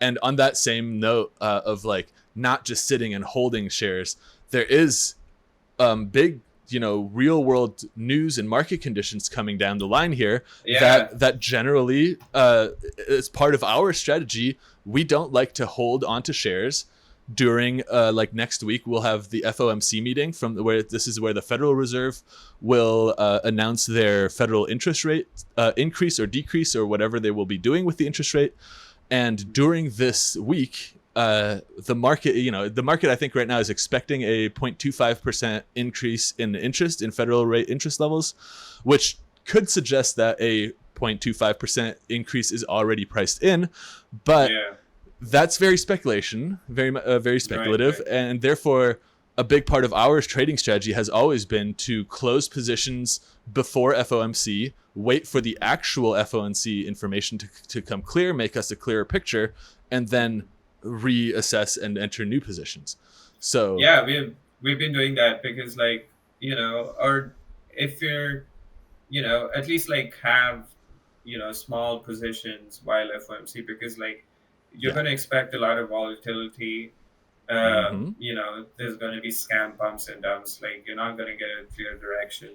And on that same note of like not just sitting and holding shares, there is big, real world news and market conditions coming down the line here that generally as part of our strategy, we don't like to hold onto shares during like next week. We'll have the FOMC meeting this is where the Federal Reserve will announce their federal interest rate increase or decrease or whatever they will be doing with the interest rate. And during this week, the market I think right now is expecting a 0.25% increase in federal rate interest levels, which could suggest that a 0.25% increase is already priced in, but that's very speculative, right. And therefore a big part of our trading strategy has always been to close positions before FOMC, wait for the actual FOMC information to come clear, make us a clearer picture, and then reassess and enter new positions. So yeah, we've been doing that because or if you're at least have small positions while FOMC, because you're going to expect a lot of volatility. There's going to be scam bumps and dumps. You're not going to get a clear direction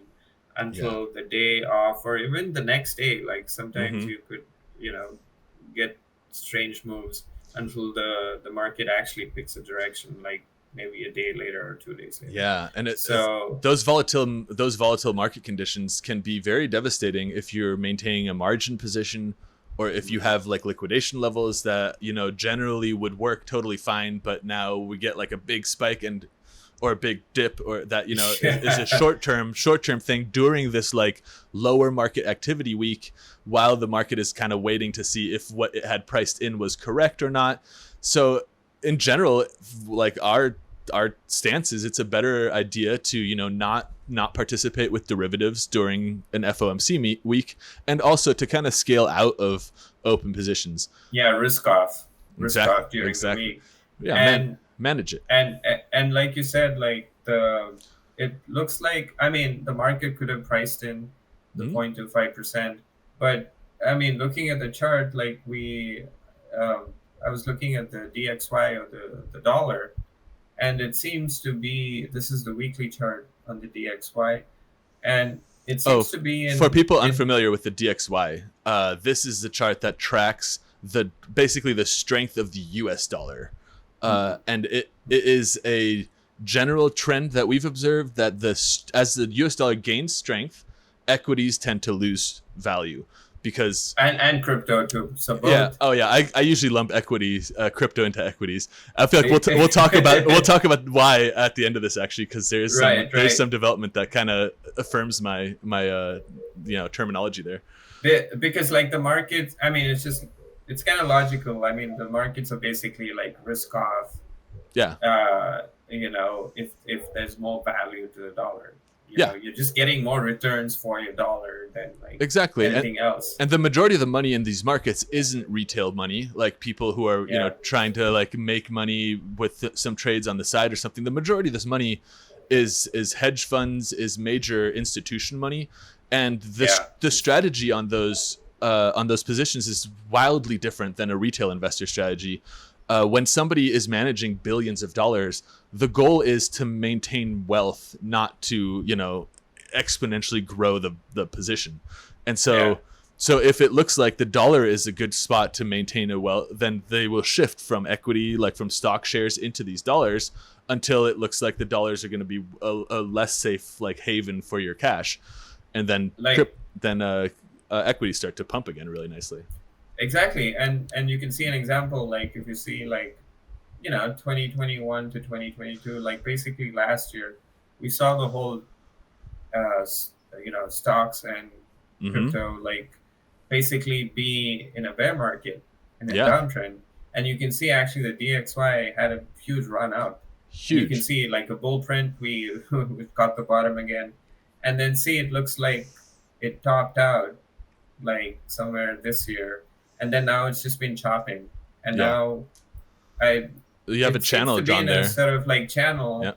until the day off, or even the next day. Sometimes you could get strange moves until the market actually picks a direction, maybe a day later or 2 days later. Yeah, and those volatile market conditions can be very devastating if you're maintaining a margin position, or if you have liquidation levels that generally would work totally fine, but now we get a big spike or a big dip, or that is a short-term thing during this lower market activity week, while the market is kind of waiting to see if what it had priced in was correct or not. So in general, our stance is it's a better idea to not participate with derivatives during an FOMC week, and also to kind of scale out of open positions. Risk off during the week. Manage it. And like you said, it looks like, the market could have priced in the 0.25%, but looking at the chart, I was looking at the DXY, or the dollar, and it seems to be, this is the weekly chart on the DXY, and it seems to be for people unfamiliar with the DXY, this is the chart that tracks basically the strength of the US dollar. And it is a general trend that we've observed that as the US dollar gains strength, equities tend to lose value, because and crypto too. So both. Yeah. Oh yeah. I usually lump crypto into equities. I feel like we'll talk about why at the end of this, actually, because there's some development that kind of affirms my terminology there. Because the markets, it's kind of logical. The markets are basically risk off. Yeah. If there's more value to the dollar, you're just getting more returns for your dollar than anything else. And the majority of the money in these markets isn't retail money, people who are trying to make money with some trades on the side or something. The majority of this money is hedge funds, is major institution money, and the strategy on those positions is wildly different than a retail investor strategy. When somebody is managing billions of dollars, the goal is to maintain wealth, not to exponentially grow the position. And so if it looks like the dollar is a good spot to maintain then they will shift from equity, from stock shares, into these dollars, until it looks like the dollars are going to be a less safe haven for your cash, and then equities start to pump again really nicely. Exactly. And you can see an example, if you see 2021 to 2022, basically last year, we saw the whole stocks and crypto basically be in a bear market, in a downtrend. And you can see actually the DXY had a huge run up. You can see a bull print, we've got the bottom again, and then see it looks like it topped out somewhere this year, and then now it's just been chopping, and now you have a channel drawn there, sort of channel,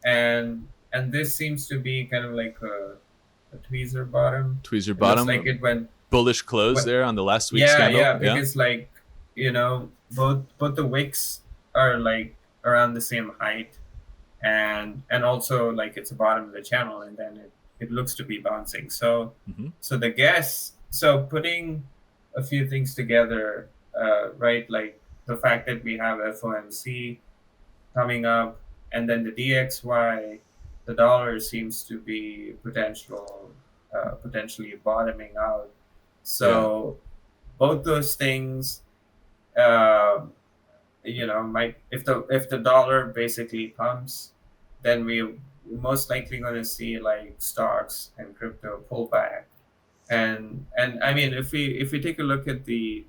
and this seems to be kind of a tweezer bottom. It went bullish close there on the last week's candle. Because both the wicks are like around the same height, and also like it's the bottom of the channel, and then it looks to be bouncing. So Hmm. so putting a few things together, right? Like the fact that we have FOMC coming up, and then the DXY, the dollar seems to be potentially bottoming out. Yeah. So both those things, um, might, if the dollar basically pumps, then we're most likely going to see like stocks and crypto pull back. And I mean, if we take a look at the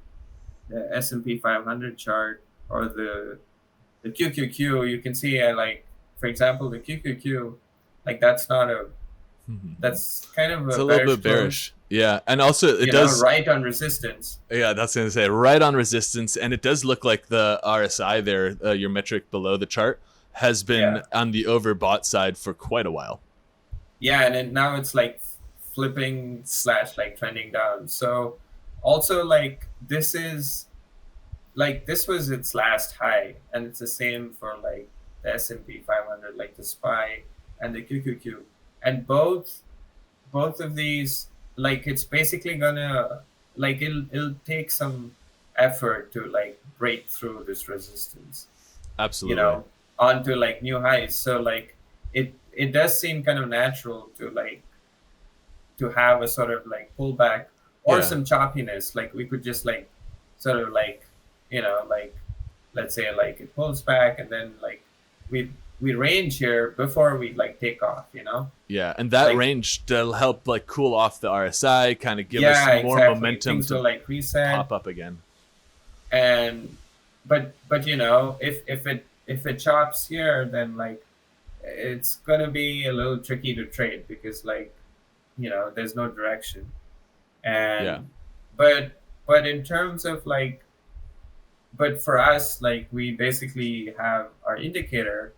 S&P 500 chart, or the QQQ, you can see, like, for example, the QQQ, like that's kind of It's a a little bearish bit close, bearish. Yeah. And also it does, right on resistance. yeah, that's going to say right on resistance. And it does look like the RSI there, your metric below the chart, has been Yeah. on the overbought side for quite a while. Yeah, and then now it's like flipping slash like trending down. So also, like, this was its last high, and it's the same for like the S&P 500, like the SPY and the QQQ, and both of these, like, it's basically gonna, like, it'll take some effort to like break through this resistance, you Absolutely. know, onto like new highs. So like it does seem kind of natural to like to have a sort of like pullback or Yeah. some choppiness. Like we could just like sort of like, like, let's say like it pulls back, and then like we range here before we like take off. Yeah. And that Like, range will help like cool off the RSI, kind of give us yeah, more exactly. momentum Things will to like reset. pop up again. And but if it chops here, then like it's gonna be a little tricky to trade, because like, there's no direction. Yeah. And but in terms of like, but for us, like, we basically have our indicator.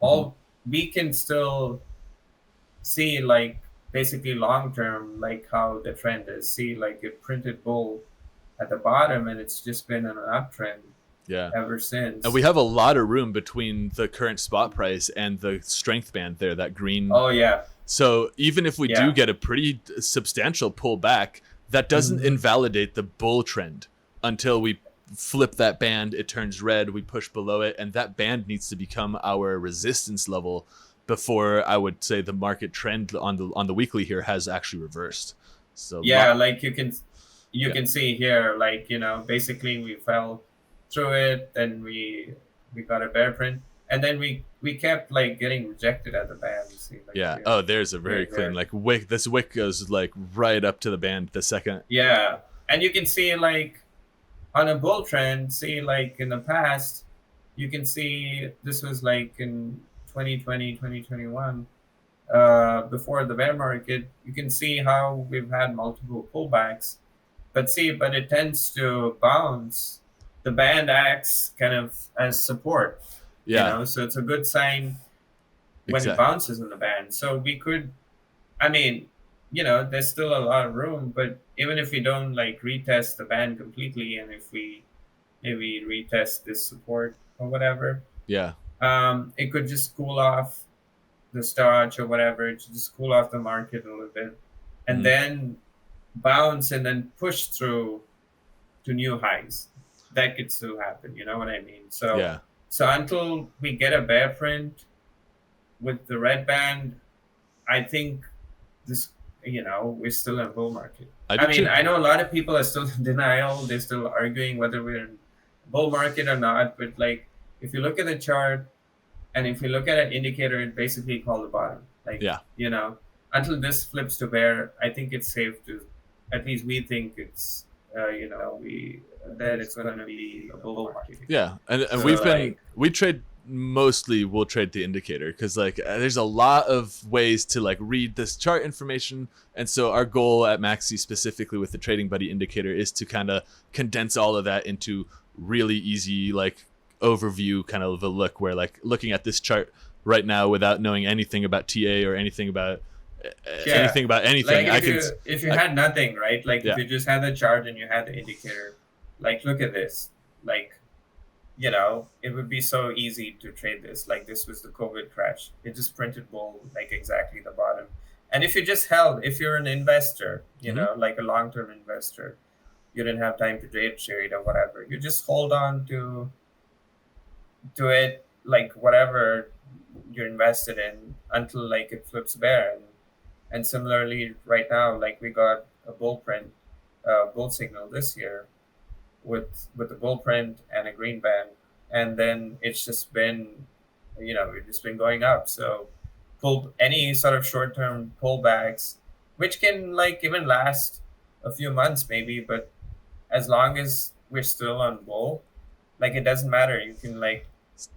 Hmm. All we can still see, like, basically long term, like how the trend is. See, like, it printed bull at the bottom, and it's just been on an uptrend Yeah. ever And we since. have a lot of room between the current spot price and the strength band there, that green. Oh yeah, So even if we do yeah. get a pretty substantial pullback, that doesn't Hmm. invalidate the bull trend until we flip that band, it turns red, we push below it, and that band needs to become our resistance level before I would say the market trend on the weekly here has actually reversed. So Yeah, like you yeah. can see here, like, basically we fell through it, then we got a bear print, and then we kept like getting rejected at the band. See, like Yeah. Oh, there's a very right clean there. like wick. This wick goes like right up to the band the second. Yeah, and you can see like on a bull trend, see, like in the past, you can see this was like in 2020, 2021, before the bear market. You can see how we've had multiple pullbacks, but it tends to bounce. The band acts kind of as support, Yeah. so it's a good sign when it Exactly. bounces in the band. So we could, I mean, there's still a lot of room, but even if we don't like retest the band completely, and if we maybe retest this support or whatever, Yeah. it could just cool off the starch or whatever, to just cool off the market a little bit, and Mhm. then bounce and then push through to new highs. That could still happen. You know what I mean? So, Yeah. so until we get a bear print with the red band, I think this, we're still in a bull market. I do I mean, too. I know a lot of people are still in denial. They're still arguing whether we're in bull market or not. But like, if you look at the chart, and if you look at an indicator, it basically called the bottom. Like, Yeah. until this flips to bear, I think it's safe to, at least we think it's, we that it's going to be a bull market. Yeah. And So like, we'll trade the indicator because like there's a lot of ways to like read this chart information, and so our goal at Maxi specifically with the trading buddy indicator is to kind of condense all of that into really easy like overview kind of a look, where like looking at this chart right now without knowing anything about TA or yeah, anything about like anything, I can if you I, had nothing, right? Like if yeah. you just had the chart and you had the indicator, like look at this, like, you know, it would be so easy to trade this. Like this was the COVID crash. It just printed bull like exactly the bottom. And if you just held, if you're an investor, you Mhm. know, like a long-term investor, you didn't have time to trade or whatever. You just hold on to it, like whatever you're invested in until like it flips bear. And similarly, right now, like we got a bull print, bull signal this year with the bull print and a green band, and then it's just been, you know, it's just been going up. So pull any sort of short term pullbacks, which can like even last a few months maybe, but as long as we're still on bull, like it doesn't matter. You can like,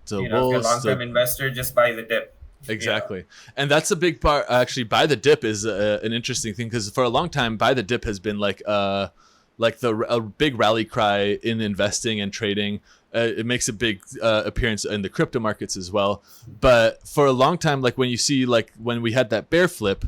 Still you know, if you're bull, a long still term investor, just buy the dip. You know. exactly. And that's a big part. Actually, buy the dip is an interesting thing because for a long time, buy the dip has been like a big rally cry in investing and trading. It makes a big appearance in the crypto markets as well. But for a long time, like when you see like when we had that bear flip,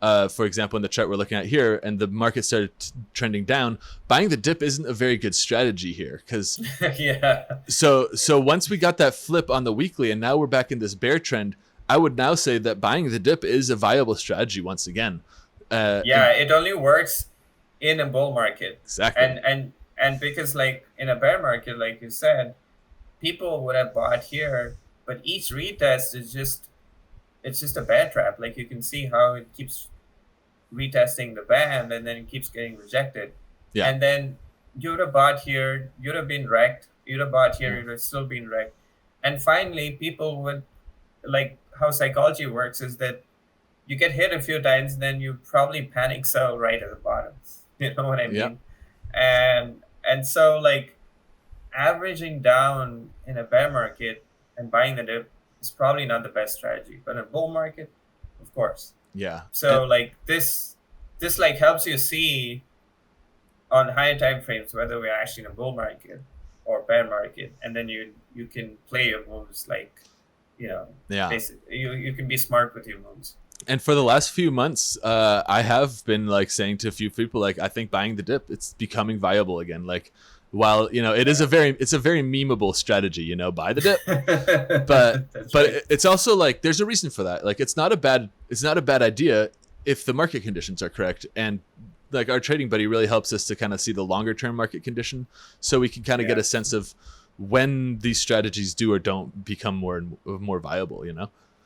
for example, in the chart we're looking at here, and the market started trending down, buying the dip isn't a very good strategy here because Yeah. so once we got that flip on the weekly and now we're back in this bear trend, I would now say that buying the dip is a viable strategy once again. Yeah, it only works in a bull market. Exactly. And because like in a bear market, like you said, people would have bought here, but each retest is just, it's just a bear trap. Like you can see how it keeps retesting the band and then it keeps getting rejected. Yeah. And then you would have bought here, you'd have been wrecked. You'd have bought here, Yeah. you'd have still been wrecked. And finally, people would, like how psychology works is that you get hit a few times, then you probably panic sell right at the bottom. You know what I Yeah. mean? And so like averaging down in a bear market and buying the dip is probably not the best strategy. But in a bull market, of course. Yeah. So like this like helps you see on higher time frames whether we're actually in a bull market or bear market, and then you can play your moves like, you know, Yeah. basically you can be smart with your moves. And for the last few months, I have been like saying to a few people, like, I think buying the dip, it's becoming viable again. Like, while, you know, it's a very memeable strategy, you know, buy the dip, but That's right. it's also like, there's a reason for that. Like, it's not a bad idea if the market conditions are correct. And like our trading buddy really helps us to kind of see the longer term market condition. So we can kind of get Yeah. a sense of when these strategies do or don't become more viable, you know?